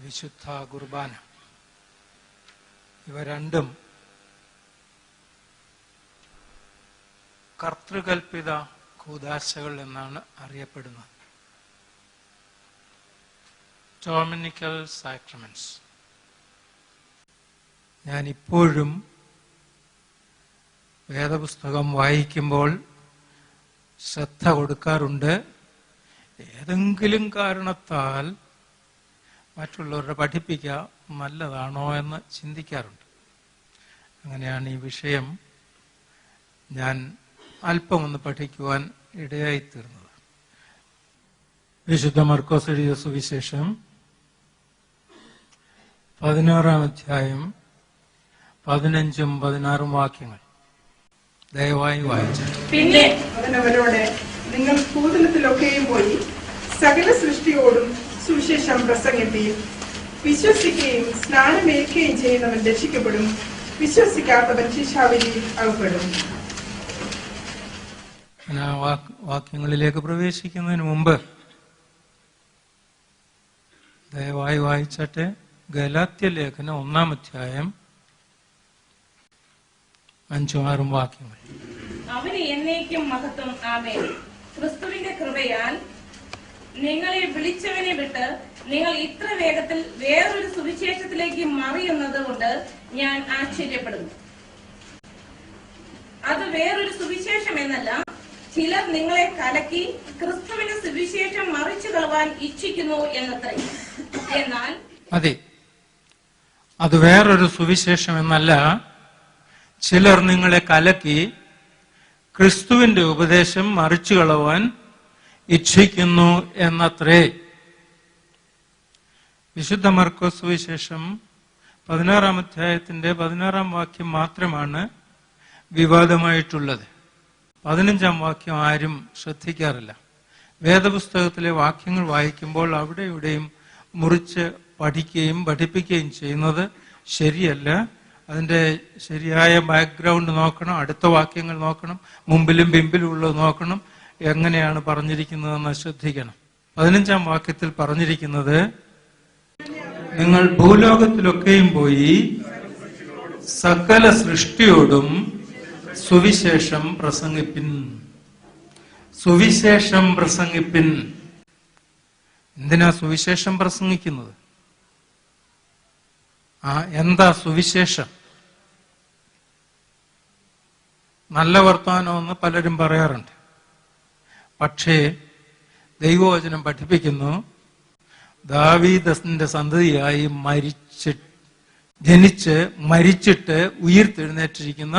വിശുദ്ധ കുർബാന, ഇവ രണ്ടും കർത്തൃകൽപിത കൂദാശകൾ എന്നാണ് അറിയപ്പെടുന്നത്. ഡൊമിനിക്കൽ സാക്രമെന്റ്സ്. ഞാൻ ഇപ്പോഴും വേദപുസ്തകം വായിക്കുമ്പോൾ ശ്രദ്ധ കൊടുക്കാറുണ്ട്. ഏതെങ്കിലും കാരണത്താൽ മറ്റുള്ളവരുടെ പഠിപ്പിക്കുക നല്ലതാണോ എന്ന് ചിന്തിക്കാറുണ്ട്. അങ്ങനെയാണ് ഈ വിഷയം ഞാൻ അല്പമൊന്ന് പഠിക്കുവാൻ ഇടയായിത്തീർന്നത്. വിശുദ്ധ മർക്കോസ് എഴുതിയ സുവിശേഷം 16-ാം അധ്യായം 15-ഉം 16-ഉം വാക്യങ്ങൾ ദയവായി വായിച്ചു. പിന്നെ അവനവരോട്, നിങ്ങൾ ഭൂതലത്തിലൊക്കെയും പോയി സകല സൃഷ്ടിയോടും സുവിശേഷം പ്രസംഗിക്കുകയും വിശ്വസിക്കുകയും സ്നാനമേൽക്കുകയും ചെയ്യുന്നവൻ രക്ഷിക്കപ്പെടും, വിശ്വസിക്കാത്തവൻ ശിക്ഷാവിധിയിൽ അകപ്പെടും. വാക്യങ്ങളിലേക്ക് പ്രവേശിക്കുന്നതിന് മുമ്പ് ദയവായി വായിച്ചട്ടെ. ഗലാത്യ ലേഖനം 1-ാം അധ്യായം 5-ഉം 6-ഉം വാക്യങ്ങൾ. അവന് എന്നേക്കും മഹത്വം. ആമേൻ. ക്രിസ്തുവിന്റെ കൃപയാൽ നിങ്ങളെ വിളിച്ചവനെ വിട്ട് നിങ്ങൾ ഇത്ര വേഗത്തിൽ വേറൊരു സുവിശേഷത്തിലേക്ക് മറിയുന്നത് കൊണ്ട് ഞാൻ ആശ്ചര്യപ്പെടുന്നു. അത് വേറൊരു സുവിശേഷം എന്നല്ല, ചിലർ നിങ്ങളെ കലക്കി ക്രിസ്തുവിന്റെ സുവിശേഷം മറിച്ചു കളവാൻ ഇച്ഛിക്കുന്നു എന്നത്രേ. എന്നാൽ അതെ, അത് വേറൊരു സുവിശേഷം എന്നല്ല, ചിലർ നിങ്ങളെ കലക്കി ക്രിസ്തുവിന്റെ ഉപദേശം മറിച്ചു കളവാൻ ഇച്ഛിക്കുന്നു എന്നത്രേ. വിശുദ്ധ മർക്കോസ് സുവിശേഷം 16-ാം അധ്യായത്തിന്റെ 16-ാം വാക്യം മാത്രമാണ് വിവാദമായിട്ടുള്ളത്. 15-ാം വാക്യം ആരും ശ്രദ്ധിക്കാറില്ല. വേദപുസ്തകത്തിലെ വാക്യങ്ങൾ വായിക്കുമ്പോൾ അവിടെ ഇവിടെയും മുറിച്ച് പഠിക്കുകയും പഠിപ്പിക്കുകയും ചെയ്യുന്നത് ശരിയല്ല. അതിന്റെ ശരിയായ ബാക്ക്ഗ്രൗണ്ട് നോക്കണം, അടുത്ത വാക്യങ്ങൾ നോക്കണം, മുമ്പിലും പിമ്പിലും ഉള്ളത് നോക്കണം, എങ്ങനെയാണ് പറഞ്ഞിരിക്കുന്നതെന്ന് ശ്രദ്ധിക്കണം. 15-ാം വാക്യത്തിൽ പറഞ്ഞിരിക്കുന്നത്, നിങ്ങൾ ഭൂലോകത്തിലൊക്കെയും പോയി സകല സൃഷ്ടിയോടും സുവിശേഷം പ്രസംഗിപ്പിൻ. സുവിശേഷം പ്രസംഗിപ്പിൻ. എന്തിനാ സുവിശേഷം പ്രസംഗിക്കുന്നത്? എന്താ സുവിശേഷം? നല്ല വർത്തമാനമെന്ന് പലരും പറയാറുണ്ട്. പക്ഷേ ദൈവവചനം പഠിപ്പിക്കുന്നു, ദാവീദിന്റെ സന്തതിയായി ജനിച്ച് മരിച്ചിട്ട് ഉയിർത്തെഴുന്നേറ്റിരിക്കുന്ന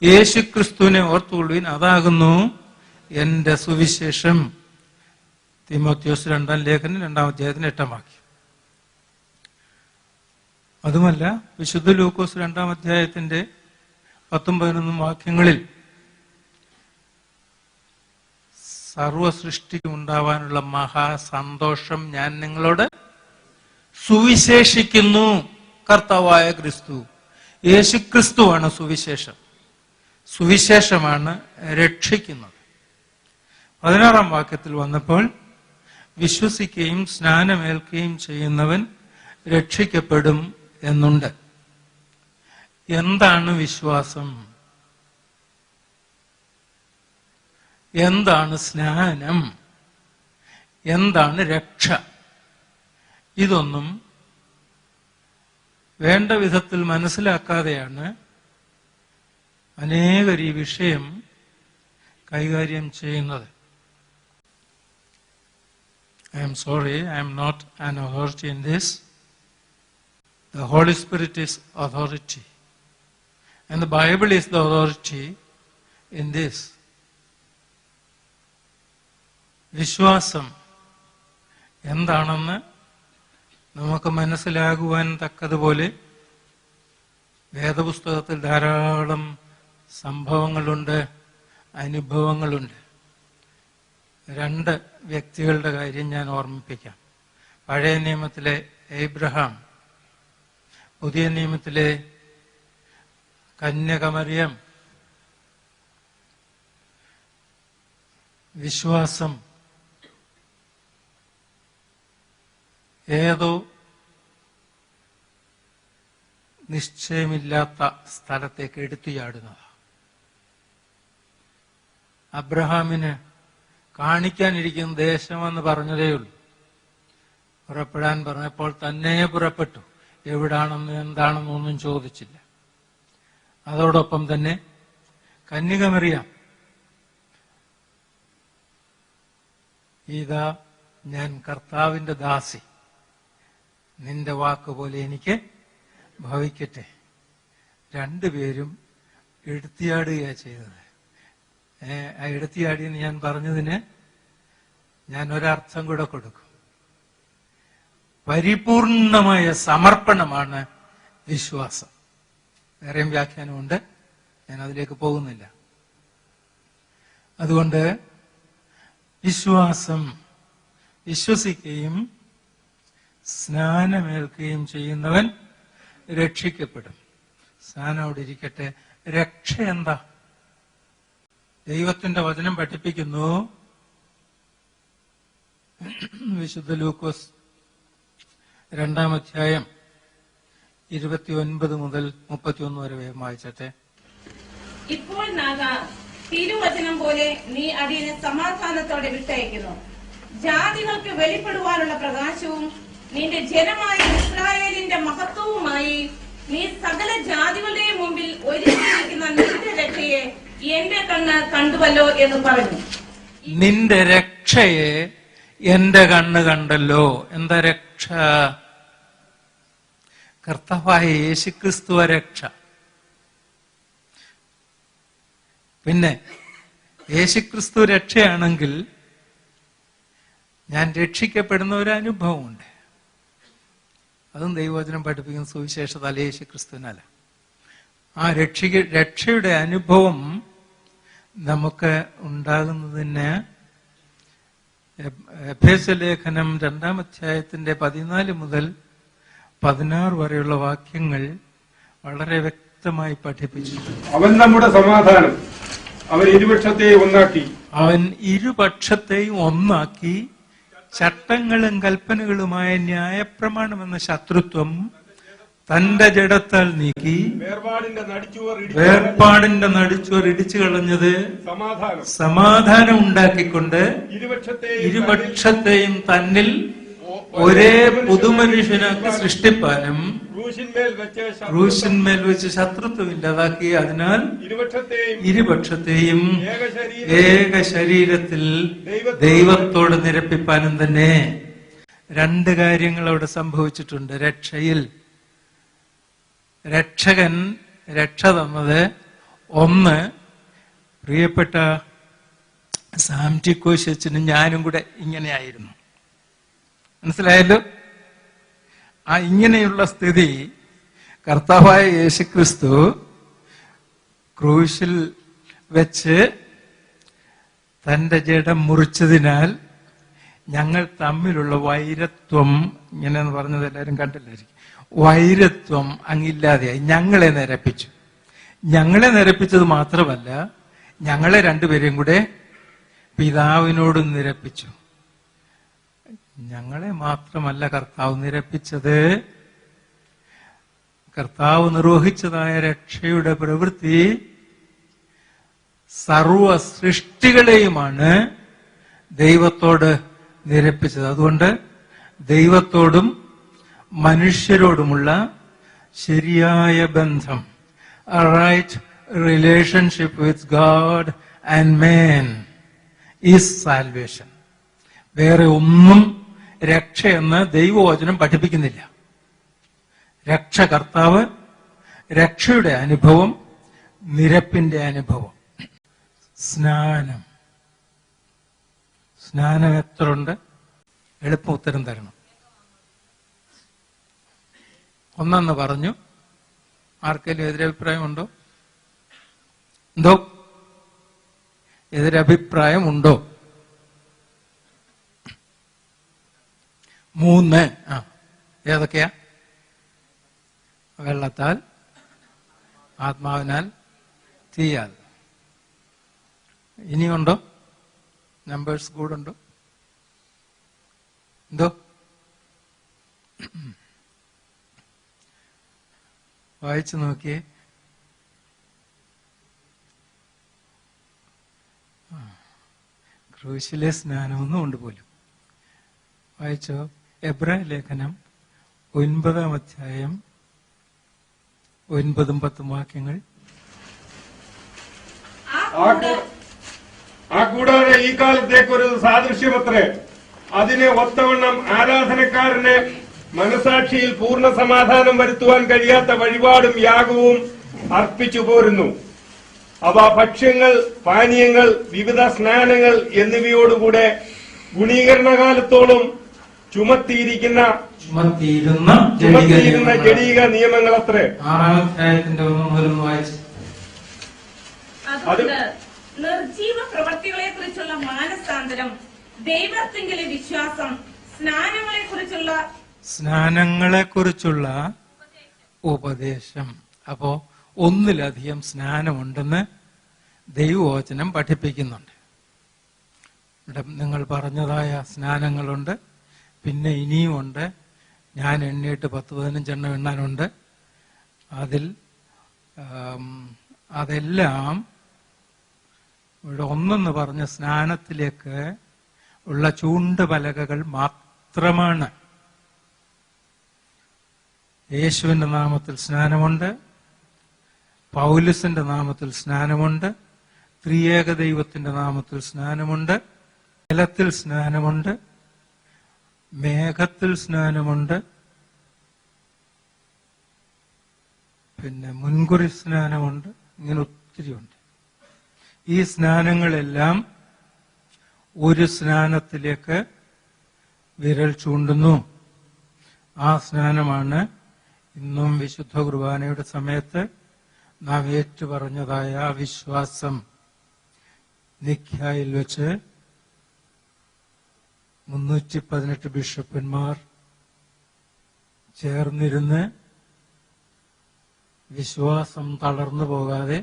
യേശുക്രിസ്തുവിനെ ഓർത്തുകൊള്ളുവിൻ, അതാകുന്നു എന്റെ സുവിശേഷം. തീമോഥെയോസ് 2-ാം ലേഖനം 2-ാം അധ്യായത്തിന് 8-ാം വാക്യം. അതുമല്ല, വിശുദ്ധ ലൂക്കോസ് 2-ാം അധ്യായത്തിന്റെ 10-ഉം 11-ഉം വാക്യങ്ങളിൽ സർവസൃഷ്ടിക്കും ഉണ്ടാവാനുള്ള മഹാസന്തോഷം ഞാൻ നിങ്ങളോട് സുവിശേഷിക്കുന്നു. കർത്താവായ ക്രിസ്തു, യേശുക്രിസ്തുവാണ് സുവിശേഷം. സുവിശേഷമാണ് രക്ഷിക്കുന്നത്. 16-ാം വാക്യത്തിൽ വന്നപ്പോൾ വിശ്വസിക്കുകയും സ്നാനമേൽക്കുകയും ചെയ്യുന്നവൻ രക്ഷിക്കപ്പെടും എന്നുണ്ട്. എന്താണ് വിശ്വാസം? എന്താണ് സ്നാനം? എന്താണ് രക്ഷ? ഇതൊന്നും വേണ്ട വിധത്തിൽ മനസ്സിലാക്കാതെയാണ് അനേകർ ഈ വിഷയം കൈകാര്യം ചെയ്യുന്നത്. I am sorry, I am not an authority in this. The Holy Spirit is authority. And the Bible is the authority in this. വിശ്വാസം എന്താണെന്ന് നമുക്ക് മനസ്സിലാകുവാൻ തക്കതുപോലെ വേദപുസ്തകത്തിൽ ധാരാളം സംഭവങ്ങളുണ്ട്, അനുഭവങ്ങളുണ്ട്. 2 വ്യക്തികളുടെ കാര്യം ഞാൻ ഓർമ്മിപ്പിക്കാം. പഴയ നിയമത്തിലെ ഏബ്രഹാം, പുതിയ നിയമത്തിലെ കന്യകമറിയം. വിശ്വാസം ഏതോ നിശ്ചയമില്ലാത്ത സ്ഥലത്തേക്ക് എടുത്തുചാടുന്നത്. അബ്രഹാമിന് കാണിക്കാനിരിക്കുന്ന ദേശമെന്ന് പറഞ്ഞതേ ഉള്ളൂ. പുറപ്പെടാൻ പറഞ്ഞപ്പോൾ തന്നെ പുറപ്പെട്ടു. എവിടാണെന്ന് എന്താണെന്നൊന്നും ചോദിച്ചില്ല. അതോടൊപ്പം തന്നെ കന്യക മറിയാം, ഇതാ ഞാൻ കർത്താവിന്റെ ദാസി, നിന്റെ വാക്കുപോലെ എനിക്ക് ഭവിക്കട്ടെ. രണ്ടുപേരും എടുത്തിയാടുകയാണ് ചെയ്തത്. ആ എടുത്തിയാടിയെന്ന് ഞാൻ പറഞ്ഞതിന് ഞാൻ ഒരർത്ഥം കൂടെ കൊടുക്കും. പരിപൂർണമായ സമർപ്പണമാണ് വിശ്വാസം. വേറെയും വ്യാഖ്യാനമുണ്ട്, ഞാൻ അതിലേക്ക് പോകുന്നില്ല. അതുകൊണ്ട് വിശ്വാസം, വിശ്വസിക്കുകയും സ്നാനമേൽക്കുകയും ചെയ്യുന്നവൻ രക്ഷിക്കപ്പെടും. സ്നാനം അവിടെ ഇരിക്കട്ടെ. രക്ഷ എന്താ? ദൈവത്തിന്റെ വചനം പഠിപ്പിക്കുന്നു. വിശുദ്ധ ലൂക്കോസ് 2-ാം അധ്യായം 29 മുതൽ 31 വരെ വേഗം വായിച്ചട്ടെ. ഇപ്പോൾ നാഥ, തിരുവചനം പോലെ നീ അടിയനെ സമാധാനത്തോടെ വിട്ടയക്കുന്നു. ജാതികൾക്ക് വെളിപ്പെടുവാനുള്ള പ്രകാശവും നിന്റെ ജനമായ ഇസ്രായേലിന്റെ മഹത്വവുമായി നീ സകല ജാതികളുടെയും മുമ്പിൽ ഒരുക്കിയിരിക്കുന്ന നിന്റെ രക്ഷയെ എന്റെ കണ്ണ് കണ്ടുവല്ലോ എന്ന് പറഞ്ഞു. നിന്റെ രക്ഷയെ എന്റെ കണ്ണ് കണ്ടല്ലോ. എന്താ രക്ഷ? കർത്താവായ യേശുക്രിസ്തുവ രക്ഷ. പിന്നെ യേശുക്രിസ്തു രക്ഷയാണെങ്കിൽ ഞാൻ രക്ഷിക്കപ്പെടുന്ന ഒരു അനുഭവമുണ്ട്. അതും ദൈവവചനം പഠിപ്പിക്കുന്ന സുവിശേഷത യേശുക്രിസ്തുവിനല്ല. ആ രക്ഷയുടെ അനുഭവം നമുക്ക് ഉണ്ടാകുന്നതിന് എഫേസ്യ ലേഖനം 2-ാം അധ്യായത്തിന്റെ 14 മുതൽ 16 വരെയുള്ള വാക്യങ്ങൾ വളരെ വ്യക്തമായി പഠിപ്പിച്ചിട്ടുണ്ട്. അവൻ നമ്മുടെ സമാധാനം, അവൻ ഇരുപക്ഷത്തെയും ഒന്നാക്കി. അവൻ ഇരുപക്ഷത്തെയും ഒന്നാക്കി ചട്ടങ്ങളും കൽപ്പനകളുമായ ന്യായപ്രമാണം എന്ന ശത്രുത്വം തന്റെ ജഡത്താൽ നീക്കി വേർപാടിന്റെ നടിച്ചുവർ ഇടിച്ചു കളഞ്ഞത് സമാധാനം ഉണ്ടാക്കിക്കൊണ്ട് ഇരുപക്ഷത്തെയും തന്നിൽ ഒരേ പുതുമനുഷ്യനാക്കി സൃഷ്ടിപ്പാനും ക്രൂശിന്മേൽ വെച്ച് ശത്രുത്വം ഇല്ലാതാക്കി. അതിനാൽ ഇരുപക്ഷത്തെയും ഏക ശരീരത്തിൽ ദൈവത്തോട് നിരപ്പിപ്പാനും തന്നെ. രണ്ട് കാര്യങ്ങൾ അവിടെ സംഭവിച്ചിട്ടുണ്ട്. രക്ഷയിൽ രക്ഷകൻ രക്ഷ തന്നത്, ഒന്ന്, പ്രിയപ്പെട്ട സാംറ്റിക്കോശനും ഞാനും കൂടെ ഇങ്ങനെയായിരുന്നു. മനസ്സിലായല്ലോ? ആ ഇങ്ങനെയുള്ള സ്ഥിതി കർത്താവായ യേശുക്രിസ്തു ക്രൂശിൽ വെച്ച് തന്റെ ജഡം മുറിച്ചതിനാൽ ഞങ്ങൾ തമ്മിലുള്ള വൈരത്വം, ഇങ്ങനെയെന്ന് പറഞ്ഞത് എല്ലാവരും കണ്ടില്ലായിരിക്കും, വൈരത്വം അങ്ങില്ലാതെയായി. ഞങ്ങളെ നിരപ്പിച്ചു. ഞങ്ങളെ നിരപ്പിച്ചത് മാത്രമല്ല, ഞങ്ങളെ രണ്ടുപേരെയും കൂടെ പിതാവിനോടും നിരപ്പിച്ചു. ഞങ്ങളെ മാത്രമല്ല കർത്താവ് നിരപ്പിച്ചത്, കർത്താവ് നിർവഹിച്ചതായ രക്ഷയുടെ പ്രവൃത്തി സർവ സൃഷ്ടികളെയുമാണ് ദൈവത്തോട് നിരപ്പിച്ചത്. അതുകൊണ്ട് ദൈവത്തോടും മനുഷ്യരോടുമുള്ള ശരിയായ ബന്ധം, a right relationship with God and man is salvation. വേറെ ഒന്നും രക്ഷയെന്ന് ദൈവവചനം പഠിപ്പിക്കുന്നില്ല. രക്ഷ കർത്താവ്, രക്ഷയുടെ അനുഭവം, നിരപ്പിന്റെ അനുഭവം. സ്നാനം എത്ര ഉണ്ട്? എളുപ്പം ഉത്തരം തരണം. ഒന്നെന്ന് പറഞ്ഞു. ആർക്കെങ്കിലും എതിരഭിപ്രായമുണ്ടോ? എന്തോ എതിരഭിപ്രായമുണ്ടോ? 3. ഏതൊക്കെയാ? വെള്ളത്താൽ, ആത്മാവിനാൽ, തീയാൽ. ഇനിയുണ്ടോ? നമ്പേഴ്സ് കൂടുണ്ടോ? എന്തോ? വായിച്ചു നോക്കിയേ. ക്രൂശിലെ സ്നാനമൊന്നും ഉണ്ട് പോലും. വായിച്ചോ? എബ്രായ ലേഖനം 9-ാം അധ്യായം 9-10 വാക്യങ്ങൾ. ആ കൂടാതെ ഈ കാലത്തേക്കൊരു സാദൃശ്യമത്രേ. അതിനെ ഒത്തവണ്ണം ആരാധനക്കാരന് മനസാക്ഷിയിൽ പൂർണ്ണ സമാധാനം വരുത്തുവാൻ കഴിയാത്ത വഴിപാടും യാഗവും അർപ്പിച്ചു പോരുന്നു. അവ ഭക്ഷ്യങ്ങൾ, പാനീയങ്ങൾ, വിവിധ സ്നാനങ്ങൾ എന്നിവയോടുകൂടെ ഗുണീകരണകാലത്തോളം ചുമത്തിയിരുന്ന ജഡീക നിയമങ്ങളത്രേ. 6-ാം അധ്യായത്തിന്റെ 1 വായിച്ചു. അതുകൊണ്ട് നിർജീവ പ്രവർത്തികളെ കുറിച്ചുള്ള മാനസാന്തരം, ദൈവത്തിങ്കിലെ വിശ്വാസം, സ്നാനങ്ങളെ കുറിച്ചുള്ള ഉപദേശം. അപ്പോ ഒന്നിലധികം സ്നാനമുണ്ടെന്ന് ദൈവവചനം പഠിപ്പിക്കുന്നുണ്ട്. ഇവിടെ നിങ്ങൾ പറഞ്ഞതായ സ്നാനങ്ങളുണ്ട്, പിന്നെ ഇനിയുമുണ്ട്. ഞാൻ എണ്ണിയിട്ട് 10-15 എണ്ണാനുണ്ട്. അതെല്ലാം ഇവിടെ ഒന്നെന്ന് പറഞ്ഞ സ്നാനത്തിലേക്ക് ഉള്ള ചൂണ്ടുപലകകൾ മാത്രമാണ്. യേശുവിന്റെ നാമത്തിൽ സ്നാനമുണ്ട്, പൗലുസിന്റെ നാമത്തിൽ സ്നാനമുണ്ട്, ത്രിയേക ദൈവത്തിന്റെ നാമത്തിൽ സ്നാനമുണ്ട്, ജലത്തിൽ സ്നാനമുണ്ട്, മേഘത്തിൽ സ്നാനമുണ്ട്, പിന്നെ മുൻകുറി സ്നാനമുണ്ട്. ഇങ്ങനെ ഒത്തിരിയുണ്ട്. ഈ സ്നാനങ്ങളെല്ലാം ഒരു സ്നാനത്തിലേക്ക് വിരൽ ചൂണ്ടുന്നു. ആ സ്നാനമാണ് ഇന്നും വിശുദ്ധ കുർബാനയുടെ സമയത്ത് നാം ഏറ്റുപറഞ്ഞതായ വിശ്വാസം. നിഖ്യായിൽ വെച്ച് 318 ബിഷപ്പന്മാർ ചേർന്നിരുന്ന് വിശ്വാസം തളർന്നു പോകാതെ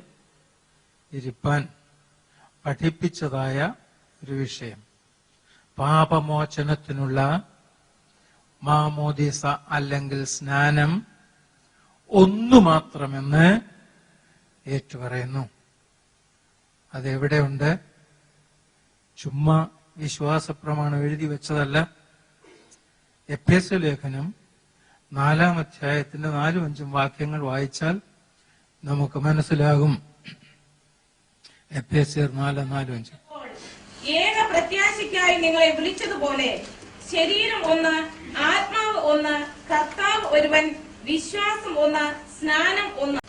ഇരിപ്പാൻ പഠിപ്പിച്ചതായ ഒരു വിഷയം. പാപമോചനത്തിനുള്ള മാമോദീസ അല്ലെങ്കിൽ സ്നാനം ഒന്നു മാത്രമെന്ന് ഏറ്റുപറയുന്നു. അതെവിടെയുണ്ട്? ചുമ്മാ വിശ്വാസപ്രമാണം എഴുതി വെച്ചതല്ല. എഫേസ്യ ലേഖനം 4-ാം അധ്യായത്തിന്റെ 4-5 വാക്യങ്ങൾ വായിച്ചാൽ നമുക്ക് മനസ്സിലാകും. എഫേസ്യർ 4:4-5. ഏക പ്രത്യാശയ്ക്കായി നിങ്ങളെ വിളിച്ചതുപോലെ ശരീരം ഒന്ന്, ആത്മാവ് ഒന്ന്, കർത്താവ് ഒരുവൻ, വിശ്വാസം ഒന്ന്, സ്നാനം ഒന്ന്.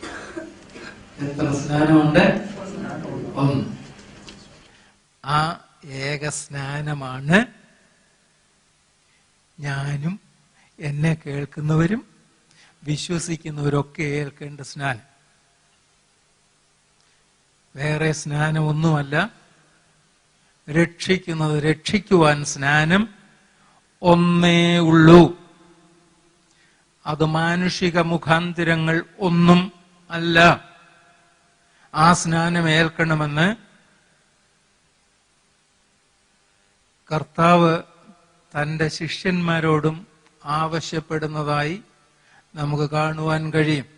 എത്ര സ്നാനമുണ്ട്? ഒന്ന്. ആ ഏക സ്നാനമാണ് ഞാനും എന്നെ കേൾക്കുന്നവരും വിശ്വസിക്കുന്നവരൊക്കെ ഏൽക്കേണ്ട സ്നാനം. വേറെ സ്നാനമൊന്നുമല്ല. രക്ഷിക്കുവാൻ സ്നാനം ഒന്നേ ഉള്ളൂ. അത് മാനുഷിക മുഖാന്തിരങ്ങൾ ഒന്നും അല്ല. ആ സ്നാനം ഏൽക്കണമെന്ന് കർത്താവ് തന്റെ ശിഷ്യന്മാരോടും ആവശ്യപ്പെടുന്നതായി നമുക്ക് കാണുവാൻ കഴിയും.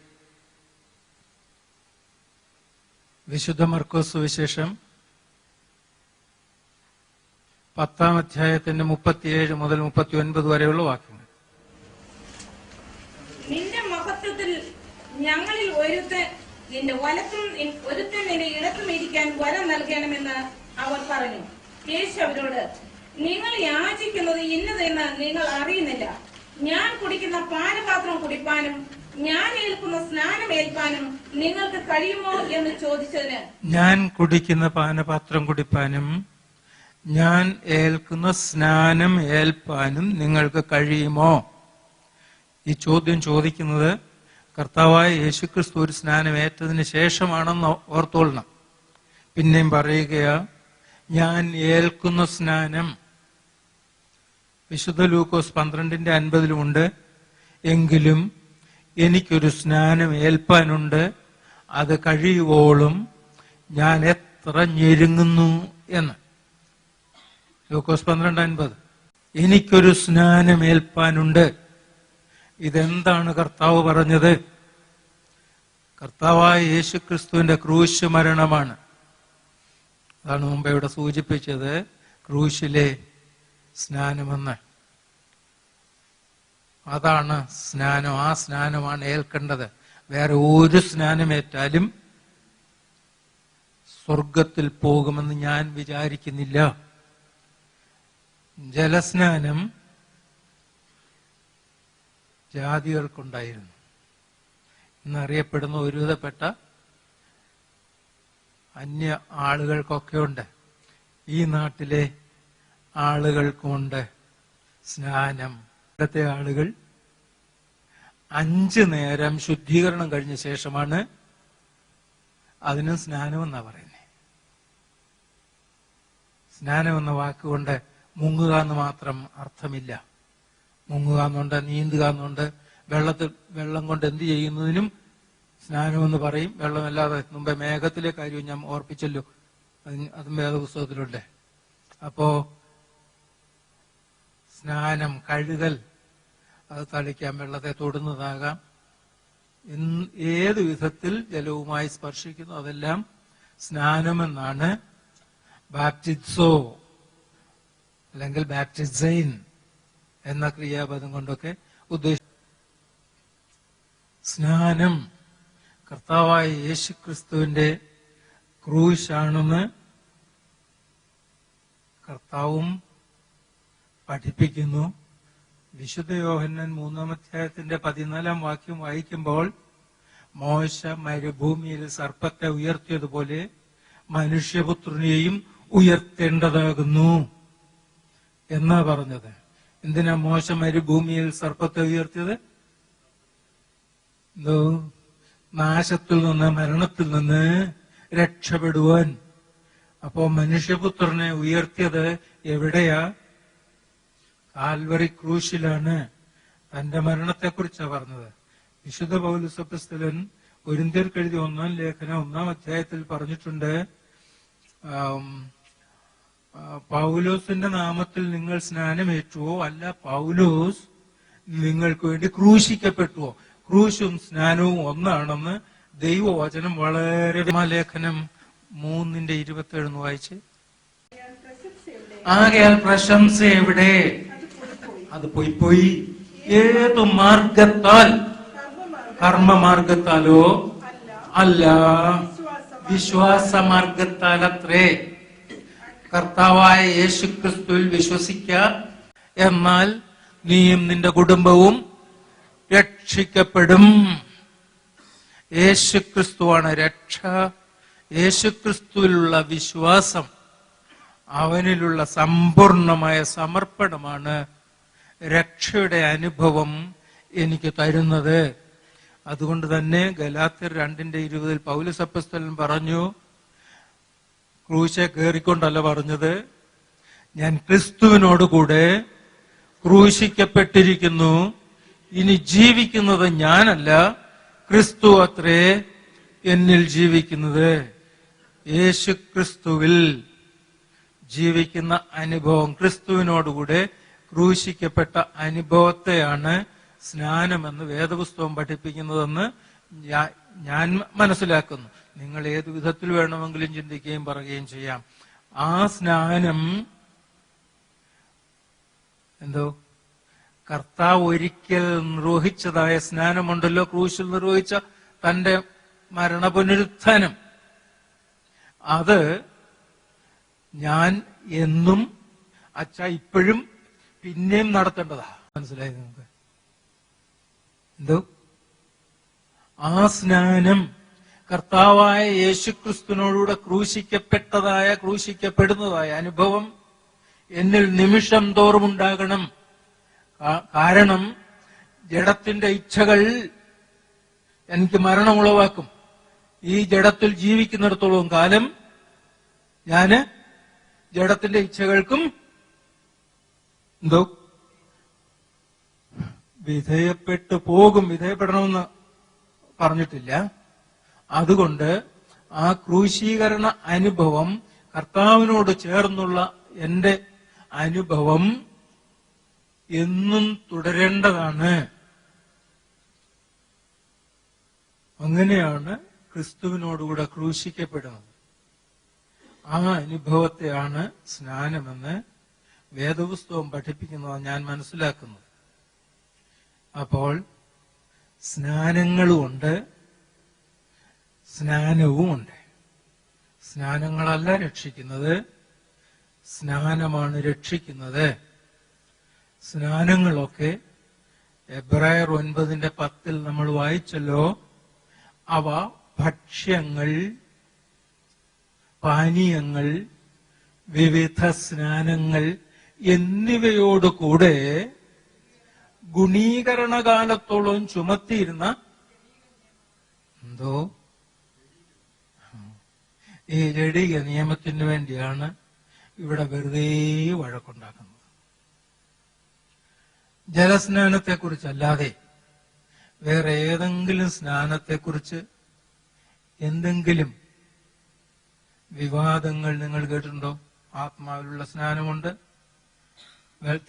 വിശുദ്ധ മർക്കോസ് സുവിശേഷം 10-ാം അധ്യായത്തിന്റെ 37 മുതൽ 39 വരെയുള്ള വാക്യങ്ങൾ. നിന്റെ മഹത്വത്തിൽ ഞങ്ങളിൽ ഒരുത്തൻ നിന്റെ വലത്തും ഒരുത്തൻ നിന്റെ ഇടത്തും ഇരിക്കാൻ വരം നൽകണമെന്ന് അവർ പറഞ്ഞു. യേശു അവരോട്, നിങ്ങൾ യാചിക്കുന്നത് ഇന്നതെന്ന് നിങ്ങൾ അറിയുന്നില്ല. ഞാൻ കുടിക്കുന്ന പാനപാത്രം കുടിപ്പാനും ഞാൻ ഏൽക്കുന്ന സ്നാനം ഏൽപ്പാനും നിങ്ങൾക്ക് കഴിയുമോ എന്ന് ചോദിച്ചതിന്, ഞാൻ കുടിക്കുന്ന പാനപാത്രം കുടിപ്പാനും ഞാൻ ഏൽക്കുന്ന സ്നാനം ഏൽപ്പാനും നിങ്ങൾക്ക് കഴിയുമോ? ഈ ചോദ്യം ചോദിക്കുന്നത് കർത്താവായ യേശുക്രിസ്തു ഒരു സ്നാനം ഏറ്റതിന് ശേഷമാണെന്ന് ഓർത്തോളണം. പിന്നെയും പറയുകയാ, ഞാൻ ഏൽക്കുന്ന സ്നാനം. വിശുദ്ധ ലൂക്കോസ് 12:50 എങ്കിലും എനിക്കൊരു സ്നാനം ഏൽപ്പാനുണ്ട്, അത് കഴിയുവോളും ഞാൻ എത്ര ഞെരുങ്ങുന്നു എന്ന്. ലൂക്കോസ് 12:50. എനിക്കൊരു സ്നാനം ഏൽപ്പാനുണ്ട്. ഇതെന്താണ് കർത്താവ് പറഞ്ഞത്? കർത്താവായ യേശുക്രിസ്തുവിന്റെ ക്രൂശ് മരണമാണ്. അതാണ് മുമ്പ് ഇവിടെ സൂചിപ്പിച്ചത്, ക്രൂശിലെ സ്നാനമെന്ന്. അതാണ് സ്നാനം. ആ സ്നാനമാണ് ഏൽക്കേണ്ടത്. വേറെ ഒരു സ്നാനമേറ്റാലും സ്വർഗത്തിൽ പോകുമെന്ന് ഞാൻ വിചാരിക്കുന്നില്ല. ജലസ്നാനം ജാതികൾക്കുണ്ടായിരുന്നു. ഇന്നറിയപ്പെടുന്ന ഒരുവിധപ്പെട്ട അന്യ ആളുകൾക്കൊക്കെ ഉണ്ട്. ഈ നാട്ടിലെ ആളുകൾക്കുമുണ്ട് സ്നാനം. ഇവിടുത്തെ ആളുകൾ 5 നേരം ശുദ്ധീകരണം കഴിഞ്ഞ ശേഷമാണ് അതിന് സ്നാനമെന്നാ പറയുന്നത്. സ്നാനം എന്ന വാക്കുകൊണ്ട് മുങ്ങുക എന്ന് മാത്രം അർത്ഥമില്ല. മുങ്ങുക എന്നുണ്ട്, നീന്തുക എന്നുണ്ട്. വെള്ളം കൊണ്ട് എന്ത് ചെയ്യുന്നതിനും സ്നാനമെന്ന് പറയും. വെള്ളമല്ലാതെ മുമ്പേ മേഘത്തിലെ കാര്യവും ഞാൻ ഓർപ്പിച്ചല്ലോ, അതും വേദപുസ്തകത്തിലുണ്ട്. അപ്പോ സ്നാനം, കഴുകൽ, അത് തളിക്കാം, വെള്ളത്തെ തൊടുന്നതാകാം, ഏത് വിധത്തിൽ ജലവുമായി സ്പർശിക്കുന്നു അതെല്ലാം സ്നാനമെന്നാണ് ബാപ്റ്റിസോ അല്ലെങ്കിൽ ബാപ്റ്റിസൈൻ എന്ന ക്രിയാപദം കൊണ്ടൊക്കെ ഉദ്ദേശിച്ചു. സ്നാനം കർത്താവായ യേശുക്രിസ്തുവിന്റെ ക്രൂശാണെന്ന് കർത്താവും പഠിപ്പിക്കുന്നു. വിശുദ്ധ യോഹന്നാൻ 3-ാം അധ്യായത്തിന്റെ 14-ാം വാക്യം വായിക്കുമ്പോൾ, മോശ മരുഭൂമിയിൽ സർപ്പത്തെ ഉയർത്തിയതുപോലെ മനുഷ്യപുത്രനെയും ഉയർത്തേണ്ടതാകുന്നു എന്നാ പറഞ്ഞത്. എന്തിനാ മോശ മരുഭൂമിയിൽ സർപ്പത്തെ ഉയർത്തിയത്? എന്തോ നാശത്തിൽ നിന്ന്, മരണത്തിൽ നിന്ന് രക്ഷപ്പെടുവാൻ. അപ്പോ മനുഷ്യപുത്രനെ ഉയർത്തിയത് എവിടെയാ? കാൽവറി ക്രൂശിലാണ്. തന്റെ മരണത്തെക്കുറിച്ചാണ് പറഞ്ഞത്. വിശുദ്ധ പൗലോസ് അപ്പോസ്തലൻ കൊരിന്ത്യർക്ക് എഴുതിയ 1-ാം ലേഖനം 1-ാം അധ്യായത്തിൽ പറഞ്ഞിട്ടുണ്ട്, പൗലോസിന്റെ നാമത്തിൽ നിങ്ങൾ സ്നാനമേറ്റുവോ? അല്ല, പൗലോസ് നിങ്ങൾക്ക് വേണ്ടി ക്രൂശിക്കപ്പെട്ടുവോ? ക്രൂശും സ്നാനവും ഒന്നാണെന്ന് ദൈവവചനം വളരെ. ലേഖനം 3:27 വായിച്ച്. ആകയാൽ പ്രശംസ എവിടെ? അത് പോയി. ഏതു മാർഗത്താൽ? കർമ്മമാർഗത്താലോ അല്ല, വിശ്വാസമാർഗത്താൽ അത്രേ. കർത്താവായ യേശുക്രിസ്തുവിൽ വിശ്വസിക്കുക, എന്നാൽ നീയും നിന്റെ കുടുംബവും രക്ഷിക്കപ്പെടും. യേശുക്രിസ്തുവാണ് രക്ഷ. യേശുക്രിസ്തുവിലുള്ള വിശ്വാസം, അവനിലുള്ള സമ്പൂർണമായ സമർപ്പണമാണ് രക്ഷയുടെ അനുഭവം എനിക്ക് തരുന്നത്. അതുകൊണ്ട് തന്നെ ഗലാത്യർ 2:20 പൗലോസ് അപ്പോസ്തലൻ പറഞ്ഞു, ക്രൂശെ കയറിക്കൊണ്ടല്ല പറഞ്ഞത്, ഞാൻ ക്രിസ്തുവിനോടുകൂടെ ക്രൂശിക്കപ്പെട്ടിരിക്കുന്നു. ഇനി ജീവിക്കുന്നത് ഞാനല്ല, ക്രിസ്തു അത്രേ എന്നിൽ ജീവിക്കുന്നത്. യേശു ക്രിസ്തുവിൽ ജീവിക്കുന്ന അനുഭവം, ക്രിസ്തുവിനോടുകൂടെ ക്രൂശിക്കപ്പെട്ട അനുഭവത്തെയാണ് സ്നാനമെന്ന് വേദപുസ്തകം പഠിപ്പിക്കുന്നതെന്ന് ഞാൻ മനസ്സിലാക്കുന്നു. നിങ്ങൾ ഏതു വിധത്തിൽ വേണമെങ്കിലും ചിന്തിക്കുകയും പറയുകയും ചെയ്യാം. ആ സ്നാനം എന്തോ കർത്താവ് ഒരിക്കൽ നിർവഹിച്ചതായ സ്നാനമുണ്ടല്ലോ, ക്രൂശിൽ നിർവഹിച്ച തന്റെ മരണപുനരുത്ഥാനം. അത് ഞാൻ എന്നും ഇപ്പോഴും പിന്നെയും നടത്തേണ്ടതാ. മനസ്സിലായി നിങ്ങൾക്ക്? എന്തോ ആ സ്നാനം കർത്താവായ യേശുക്രിസ്തുവിനോടുകൂടെ ക്രൂശിക്കപ്പെടുന്നതായ അനുഭവം എന്നിൽ നിമിഷം തോറും ഉണ്ടാകണം. കാരണം ജഡത്തിന്റെ ഇച്ഛകൾ എനിക്ക് മരണമുളവാക്കും. ഈ ജഡത്തിൽ ജീവിക്കുന്നിടത്തോളം കാലം ഞാന് ജഡത്തിന്റെ ഇച്ഛകൾക്കും എന്തോ വിധേയപ്പെട്ടു പോകും. വിധേയപ്പെടണമെന്ന് പറഞ്ഞിട്ടില്ല. അതുകൊണ്ട് ആ ക്രൂശീകരണ അനുഭവം, കർത്താവിനോട് ചേർന്നുള്ള എന്റെ അനുഭവം എന്നും തുടരേണ്ടതാണ്. അങ്ങനെയാണ് ക്രിസ്തുവിനോടുകൂടെ ക്രൂശിക്കപ്പെടുന്നത്. ആ അനുഭവത്തെയാണ് സ്നാനമെന്ന് വേദപുസ്തകം പഠിപ്പിക്കുന്നത് ഞാൻ മനസ്സിലാക്കുന്നത്. അപ്പോൾ സ്നാനങ്ങളുമുണ്ട്, സ്നാനവുമുണ്ട്. സ്നാനങ്ങളല്ല രക്ഷിക്കുന്നത്, സ്നാനമാണ് രക്ഷിക്കുന്നത്. സ്നാനങ്ങളൊക്കെ എബ്രായർ 9:10 നമ്മൾ വായിച്ചല്ലോ. അവ ഭക്ഷ്യങ്ങൾ, പാനീയങ്ങൾ, വിവിധ സ്നാനങ്ങൾ എന്നിവയോട് കൂടെ ഗുണീകരണകാലത്തോളം ചുമത്തിയിരുന്ന ഈ ജഡിക നിയമത്തിന് വേണ്ടിയാണ് ഇവിടെ വെറുതെ വഴക്കുണ്ടാക്കുന്നത്. ജലസ്നാനത്തെക്കുറിച്ചല്ലാതെ വേറെ ഏതെങ്കിലും സ്നാനത്തെക്കുറിച്ച് എന്തെങ്കിലും വിവാദങ്ങൾ നിങ്ങൾ കേട്ടിട്ടുണ്ടോ? ആത്മാവിലുള്ള സ്നാനമുണ്ട്,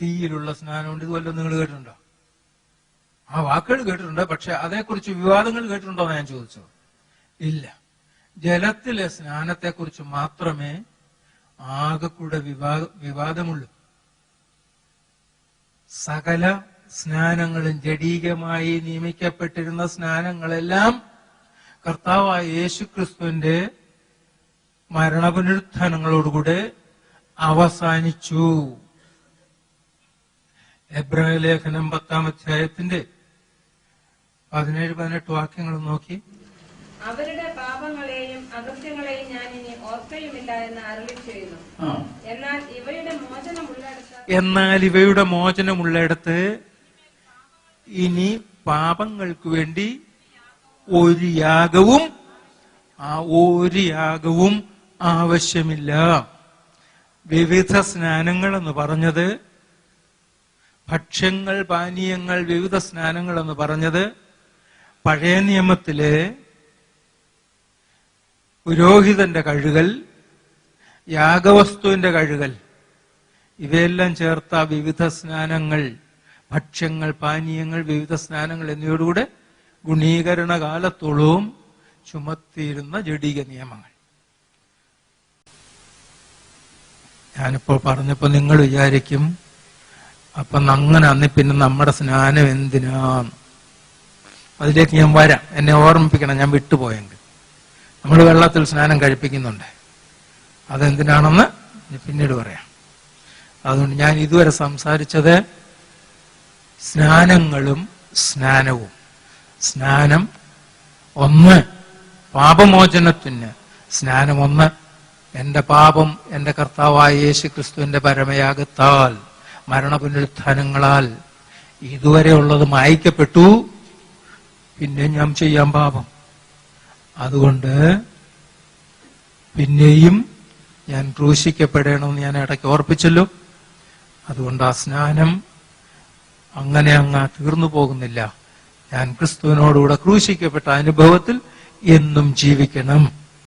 തീയിലുള്ള സ്നാനമുണ്ട്, ഇതുവല്ലതും നിങ്ങൾ കേട്ടിട്ടുണ്ടോ? ആ വാക്കുകൾ കേട്ടിട്ടുണ്ട്, പക്ഷെ അതേക്കുറിച്ച് വിവാദങ്ങൾ കേട്ടിട്ടുണ്ടോ എന്ന് ഞാൻ ചോദിച്ചത്. ഇല്ല. ജലത്തിലെ സ്നാനത്തെക്കുറിച്ച് മാത്രമേ ആകെക്കൂടെ വിവാദമുള്ളൂ. സകല സ്നാനങ്ങളും ജഡീകമായി നിയമിക്കപ്പെട്ടിരുന്ന സ്നാനങ്ങളെല്ലാം കർത്താവായ യേശുക്രിസ്തുവിന്റെ മരണപുനരുത്ഥാനങ്ങളോടുകൂടെ അവസാനിച്ചു. എബ്രായ ലേഖനം 10-ാം അധ്യായത്തിന്റെ 17-18 വാക്യങ്ങൾ നോക്കി. അവരുടെ പാപങ്ങളെയും അകൃത്യങ്ങളെയും ഞാൻ ഇനി ഓർക്കയുമില്ല എന്ന് അരുളി ചെയ്യുന്നു. എന്നാൽ ഇവയുടെ മോചനമുള്ളിടത്ത് ഇനി പാപങ്ങൾക്ക് വേണ്ടി ഒരു യാഗവും ആവശ്യമില്ല. വിവിധ സ്നാനങ്ങൾ എന്ന് പറഞ്ഞത്, ഭക്ഷ്യങ്ങൾ, പാനീയങ്ങൾ, വിവിധ സ്നാനങ്ങൾ എന്ന് പറഞ്ഞത് പഴയ നിയമത്തിലെ പുരോഹിതന്റെ കഴുകൽ, യാഗവസ്തുവിന്റെ കഴുകൽ, ഇവയെല്ലാം ചേർത്ത വിവിധ സ്നാനങ്ങൾ, ഭക്ഷ്യങ്ങൾ, പാനീയങ്ങൾ, വിവിധ സ്നാനങ്ങൾ എന്നിവയോടുകൂടെ ഗുണീകരണ കാലത്തോളവും ചുമത്തിയിരുന്ന ജഡീക നിയമങ്ങൾ. ഞാനിപ്പോൾ പറഞ്ഞപ്പോ നിങ്ങൾ വിചാരിക്കും, അപ്പൊ അങ്ങനെ അന്ന് പിന്നെ നമ്മുടെ സ്നാനം എന്തിനാന്ന്? അതിലേക്ക് ഞാൻ വരാം, എന്നെ ഓർമ്മിപ്പിക്കണം, ഞാൻ വിട്ടുപോയെങ്കിൽ. നമ്മൾ വെള്ളത്തിൽ സ്നാനം കഴിപ്പിക്കുന്നുണ്ട്, അതെന്തിനാണെന്ന് പിന്നീട് പറയാം. അതുകൊണ്ട് ഞാൻ ഇതുവരെ സംസാരിച്ചത് സ്നാനങ്ങളും സ്നാനവും. സ്നാനം ഒന്ന്, പാപമോചനത്തിന് സ്നാനം ഒന്ന്. എന്റെ പാപം എന്റെ കർത്താവായ യേശുക്രിസ്തുവിന്റെ പരമയാഗത്താൽ, മരണപുനരുത്ഥാനങ്ങളാൽ ഇതുവരെ ഉള്ളത് മായ്ക്കപ്പെട്ടു. പിന്നെ ഞാൻ ചെയ്യാൻ പാപം, അതുകൊണ്ട് പിന്നെയും ഞാൻ ക്രൂശിക്കപ്പെടണമെന്ന് ഞാൻ ഇടയ്ക്ക് ഓർപ്പിച്ചല്ലോ. അതുകൊണ്ട് ആ സ്നാനം അങ്ങനെ അങ്ങ് തീർന്നു പോകുന്നില്ല. ഞാൻ ക്രിസ്തുവിനോടുകൂടെ ക്രൂശിക്കപ്പെട്ട അനുഭവത്തിൽ എന്നും ജീവിക്കണം.